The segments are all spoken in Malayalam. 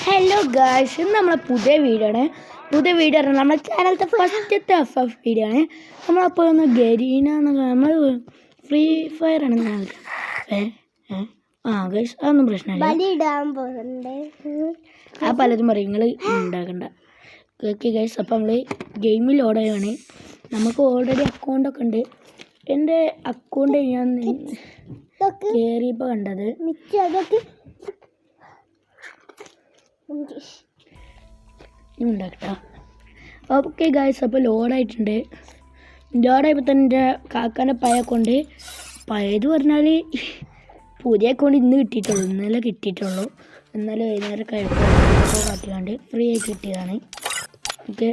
ഹലോ ഗായ്സ്, ഇന്ന് നമ്മളെ പുതിയ വീഡിയോ ആണ്. നമ്മുടെ ചാനലത്തെ ഫസ്റ്റത്തെ വീഡിയോ ആണ്. നമ്മളപ്പോൾ ഒന്ന് ഗരീന നമ്മൾ ഫ്രീ ഫയർ ആണ് ഗൈസ്, അതൊന്നും പ്രശ്നമില്ല. ആ പലതും പറയും, നിങ്ങൾ ഉണ്ടാക്കണ്ട. ഓക്കെ ഗൈസ്, അപ്പോൾ നമ്മൾ ഗെയിമിൽ ഓടുകയാണ്. നമുക്ക് ഓൾറെഡി അക്കൗണ്ടൊക്കെ ഉണ്ട്. എൻ്റെ അക്കൗണ്ട് ഞാൻ കയറിയപ്പോൾ കണ്ടത്. ഉണ്ടാക്കട്ടോ. ഓക്കെ ഗായ്സ്, അപ്പോൾ ലോഡായിട്ടുണ്ട്. ലോഡായപ്പോൾ തന്നെ എൻ്റെ കാക്കാൻ്റെ പഴയ അക്കൗണ്ട്, പഴയത് പറഞ്ഞാൽ പുതിയ അക്കൗണ്ട് ഇന്ന് കിട്ടിയിട്ടുള്ളൂ, ഇന്നലെ കിട്ടിയിട്ടുള്ളൂ. ഇന്നലെ വൈകുന്നേരം കാട്ടിക്കാണ്ട് ഫ്രീ ആയി കിട്ടിയതാണ്. ഓക്കെ,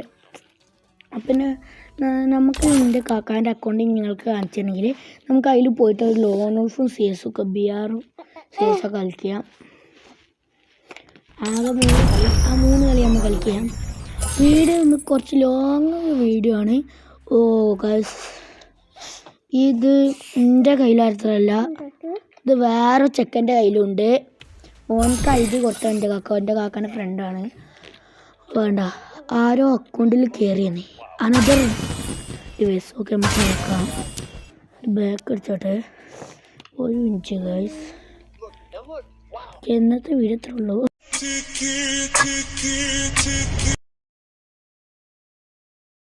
പിന്നെ നമുക്ക് എൻ്റെ കാക്കാൻ്റെ അക്കൗണ്ട് നിങ്ങൾക്ക് കാണിച്ചിട്ടുണ്ടെങ്കിൽ നമുക്ക് അതിൽ പോയിട്ട് ഒരു ലോൺ ഓൾഫും CS ഒക്കെ BR CS ഒക്കെ കളിക്കാം. ആകെ 3 കളി, ആ 3 കളി നമ്മൾ കളിക്കാം. വീഡിയോ കുറച്ച് ലോങ് വീഡിയോ ആണ്. ഓ ഗൈസ്, ഇത് എൻ്റെ കയ്യിലത്രല്ല, ഇത് വേറെ ചെക്കൻ്റെ കയ്യിലുണ്ട്. ഓനക്ക് ID കൊടുത്ത എൻ്റെ കാക്കാൻ്റെ ഫ്രണ്ടാണ്. വേണ്ട, ആരോ അക്കൗണ്ടിൽ കയറിയെന്ന് അനദർ ഡിവൈസ്. ഓക്കെ, നമുക്ക് നോക്കാം. ബാക്ക് അടിച്ചോട്ടെ. ഒരു മിനിറ്റ് ഗൈസ്, എന്നത്തെ വീഡിയോ ഇത്രേ ഉള്ളൂ.